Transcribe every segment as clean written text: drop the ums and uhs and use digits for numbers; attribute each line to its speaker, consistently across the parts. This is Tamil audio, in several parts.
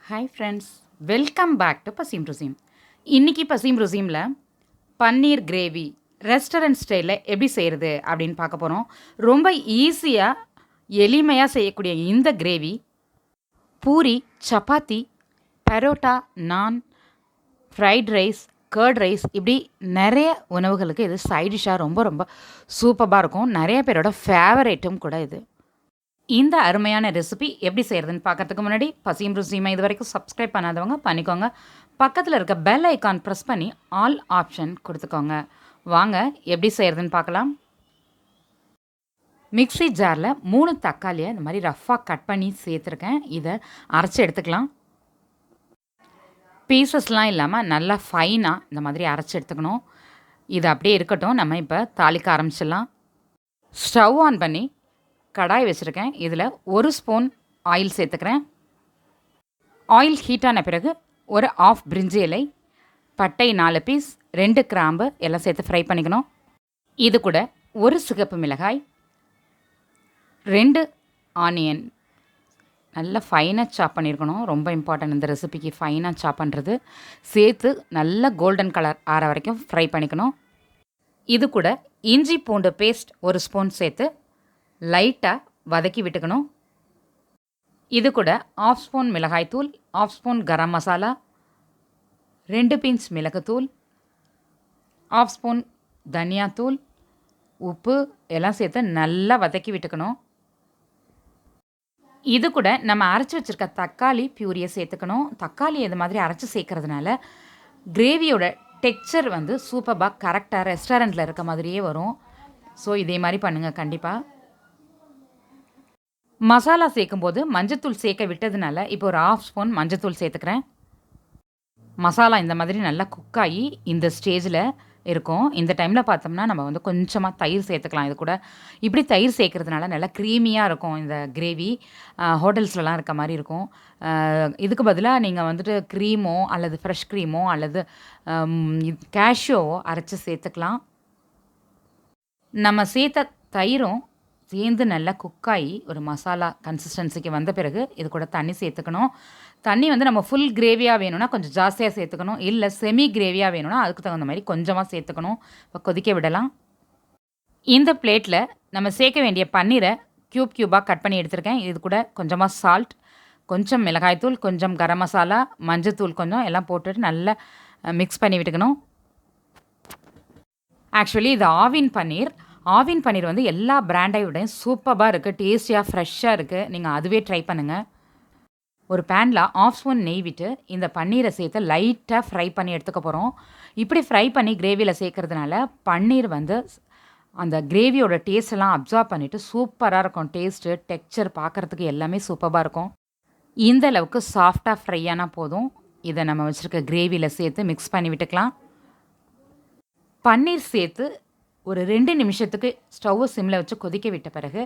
Speaker 1: Hi friends, welcome back to பசீம் ருசீம். இன்றைக்கி பசீம் ருசீமில் பன்னீர் கிரேவி ரெஸ்டாரண்ட் ஸ்டைலில் எப்படி செய்கிறது அப்படின்னு பார்க்க போகிறோம். ரொம்ப ஈஸியாக எளிமையாக செய்யக்கூடிய இந்த கிரேவி பூரி, சப்பாத்தி, பரோட்டா, நான், ஃப்ரைட் ரைஸ், கர்ட் ரைஸ் இப்படி நிறைய உணவுகளுக்கு இது சைட் டிஷ்ஷாக ரொம்ப ரொம்ப சூப்பராக இருக்கும். நிறைய பேரோட ஃபேவரேட்டும் கூட இது. இந்த அருமையான ரெசிபி எப்படி செய்கிறதுன்னு பார்க்கறதுக்கு முன்னாடி பசியும் ருசியுமா இது வரைக்கும் சப்ஸ்கிரைப் பண்ணாதவங்க பண்ணிக்கோங்க. பக்கத்தில் இருக்க பெல் ஐக்கான் ப்ரெஸ் பண்ணி ஆல் ஆப்ஷன் கொடுத்துக்கோங்க. வாங்க எப்படி செய்கிறதுன்னு பார்க்கலாம். மிக்ஸி ஜாரில் 3 தக்காளியை இந்த மாதிரி ரஃப்பாக கட் பண்ணி சேர்த்துருக்கேன். இதை அரைச்சி எடுத்துக்கலாம். பீசஸ்லாம் இல்லாமல் நல்லா ஃபைனாக இந்த மாதிரி அரைச்சி எடுத்துக்கணும். இது அப்படியே இருக்கட்டும். நம்ம இப்போ தாளிக்க ஆரம்பிச்சிடலாம். ஸ்டவ் ஆன் பண்ணி கடாய் வச்சுருக்கேன். இதில் 1 ஸ்பூன் ஆயில் சேர்த்துக்கிறேன். ஆயில் ஹீட்டான பிறகு ஒரு ஆஃப் பிரிஞ்சி இலை, பட்டை 4 பீஸ், 2 கிராம்பு எல்லாம் சேர்த்து ஃப்ரை பண்ணிக்கணும். இது கூட 1 சிகப்பு மிளகாய், 2 ஆனியன் நல்லா ஃபைனாக சாப் பண்ணியிருக்கணும். ரொம்ப இம்பார்ட்டன்ட் இந்த ரெசிபிக்கு ஃபைனாக சாப் பண்ணுறது. சேர்த்து நல்லா கோல்டன் கலர் ஆற வரைக்கும் ஃப்ரை பண்ணிக்கணும். இது கூட இஞ்சி பூண்டு பேஸ்ட் 1 ஸ்பூன் சேர்த்து லைட்டாக வதக்கி விட்டுக்கணும். இது கூட 1/2 ஸ்பூன் மிளகாய்த்தூள், 1/2 ஸ்பூன் கரம் மசாலா, 2 பிஞ்ச் மிளகுத்தூள், 1/2 ஸ்பூன் தனியாத்தூள், உப்பு எல்லாம் சேர்த்து நல்லா வதக்கி விட்டுக்கணும். இது கூட நம்ம அரைச்சி வச்சுருக்க தக்காளி பியூரியை சேர்த்துக்கணும். தக்காளி இது மாதிரி அரைச்சி சேர்க்கறதுனால கிரேவியோட டெக்ஸ்சர் வந்து சூப்பராக கரெக்டாக ரெஸ்டாரண்ட்டில் இருக்க மாதிரியே வரும். ஸோ இதே மாதிரி பண்ணுங்கள் கண்டிப்பாக. மசாலா சேர்க்கும்போது மஞ்சத்தூள் சேர்க்க விட்டதுனால இப்போ ஒரு 1/2 ஸ்பூன் மஞ்சத்தூள் சேர்த்துக்கிறேன். மசாலா இந்த மாதிரி நல்லா குக்காகி இந்த ஸ்டேஜில் இருக்கும். இந்த டைமில் பார்த்தோம்னா நம்ம வந்து கொஞ்சமாக தயிர் சேர்த்துக்கலாம். இது கூட இப்படி தயிர் சேர்க்கறதுனால நல்லா க்ரீமியாக இருக்கும் இந்த கிரேவி. ஹோட்டல்ஸ்லலாம் இருக்க மாதிரி இருக்கும். இதுக்கு பதிலாக நீங்கள் வந்துட்டு க்ரீமோ அல்லது ஃப்ரெஷ் க்ரீமோ அல்லது கேஷ்யூவோ அரைச்சி சேர்த்துக்கலாம். நம்ம சேர்த்த தயிரும் சேர்ந்து நல்லா குக்காகி ஒரு மசாலா கன்சிஸ்டன்சிக்கு வந்த பிறகு இது கூட தண்ணி சேர்த்துக்கணும். தண்ணி வந்து நம்ம ஃபுல் கிரேவியாக வேணும்னா கொஞ்சம் ஜாஸ்தியாக சேர்த்துக்கணும். இல்லை செமி கிரேவியாக வேணும்னா அதுக்கு தகுந்த மாதிரி கொஞ்சமாக சேர்த்துக்கணும். இப்போ கொதிக்க விடலாம். இந்த பிளேட்டில் நம்ம சேர்க்க வேண்டிய பன்னீரை க்யூபாக கட் பண்ணி எடுத்துருக்கேன். இது கூட கொஞ்சமாக சால்ட், கொஞ்சம் மிளகாய்த்தூள், கொஞ்சம் கரம் மசாலா, மஞ்சத்தூள் கொஞ்சம் எல்லாம் போட்டுட்டு நல்லா மிக்ஸ் பண்ணி விட்டுக்கணும். ஆக்சுவலி இது ஆவின் பன்னீர். ஆவின் பன்னீர் வந்து எல்லா பிராண்டையோடையும் சூப்பராக இருக்குது, டேஸ்டியாக ஃப்ரெஷ்ஷாக இருக்குது. நீங்கள் அதுவே ட்ரை பண்ணுங்கள். ஒரு பேனில் 1/2 ஸ்பூன் நெய் விட்டு இந்த பன்னீரை சேர்த்து லைட்டாக ஃப்ரை பண்ணி எடுத்துக்க போகிறோம். இப்படி ஃப்ரை பண்ணி கிரேவியில் சேர்க்கறதுனால பன்னீர் வந்து அந்த கிரேவியோட டேஸ்ட்டெல்லாம் அப்சார்ப் பண்ணிவிட்டு சூப்பராக இருக்கும். டேஸ்ட்டு, டெக்ஸ்சர் பார்க்குறதுக்கு எல்லாமே சூப்பராக இருக்கும். இந்த அளவுக்கு சாஃப்டாக ஃப்ரை ஆனால் போதும். இதை நம்ம வச்சுருக்க கிரேவியில் சேர்த்து மிக்ஸ் பண்ணி விட்டுக்கலாம். பன்னீர் சேர்த்து ஒரு 2 நிமிஷத்துக்கு ஸ்டவ்வை சிம்மில் வச்சு கொதிக்க விட்ட பிறகு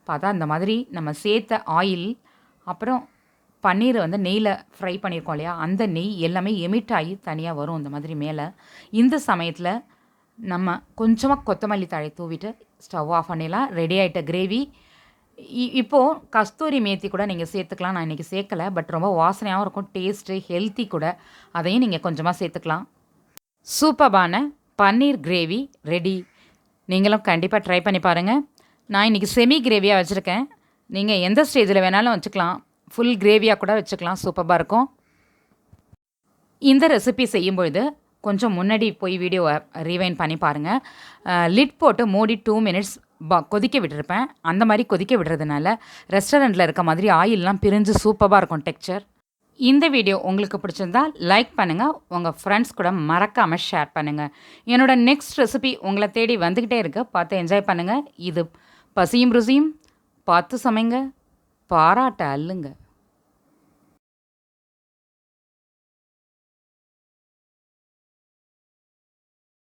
Speaker 1: பார்த்தா இந்த மாதிரி நம்ம சேர்த்த ஆயில் அப்புறம் பன்னீரை வந்து நெய்யில் ஃப்ரை பண்ணியிருக்கோம் இல்லையா, அந்த நெய் எல்லாமே எமிட் ஆகி தனியாக வரும் இந்த மாதிரி மேலே. இந்த சமயத்தில் நம்ம கொஞ்சமாக கொத்தமல்லி தழை தூவிட்டு ஸ்டவ் ஆஃப் பண்ணிடலாம். ரெடி ஆகிட்ட கிரேவி. இப்போது கஸ்தூரி மேத்தி கூட நீங்கள் சேர்த்துக்கலாம். நான் இன்றைக்கி சேர்க்கலை, பட் ரொம்ப வாசனையாகவும் இருக்கும், டேஸ்ட்டு ஹெல்த்தி கூட. அதையும் நீங்கள் கொஞ்சமாக சேர்த்துக்கலாம். சூப்பரான பன்னீர் கிரேவி ரெடி. நீங்களும் கண்டிப்பாக ட்ரை பண்ணி பாருங்கள். நான் இன்றைக்கி செமி கிரேவியாக வச்சுருக்கேன். நீங்கள் எந்த ஸ்டேஜில் வேணாலும் வச்சுக்கலாம். ஃபுல் கிரேவியாக கூட வச்சுக்கலாம். சூப்பராக இருக்கும். இந்த ரெசிபி செய்யும்பொழுது கொஞ்சம் முன்னாடி போய் வீடியோவை ரீவைண்ட் பண்ணி பாருங்கள். லிட் போட்டு மூடி 2 மினிட்ஸ் கொதிக்க விட்டுருப்பேன். அந்த மாதிரி கொதிக்க விடுறதுனால ரெஸ்டாரண்ட்டில் இருக்க மாதிரி ஆயிலெலாம் பிரிஞ்சு சூப்பராக இருக்கும் டெக்ஸ்சர். இந்த வீடியோ உங்களுக்கு பிடிச்சிருந்தா லைக் பண்ணுங்கள். உங்கள் ஃப்ரெண்ட்ஸ் கூட மறக்காமல் ஷேர் பண்ணுங்கள். என்னோட நெக்ஸ்ட் ரெசிபி உங்களை தேடி வந்துக்கிட்டே இருக்கு. பார்த்து என்ஜாய் பண்ணுங்கள். இது பசியும் ருசியும். பார்த்து சமைங்க, பாராட்ட அள்ளுங்க.